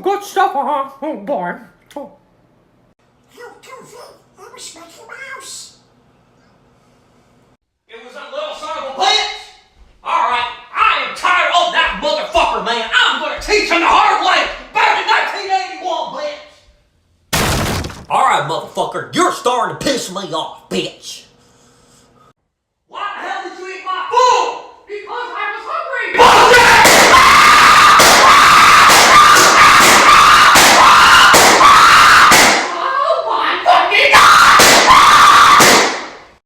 good stuff, oh boy. Oh. That was Mickey Mouse. It was a little son of a bitch. All right, I am tired of that motherfucker, man. I'm gonna teach him the hard way. Back in 1981, bitch. All right, motherfucker, you're starting to piss me off, bitch.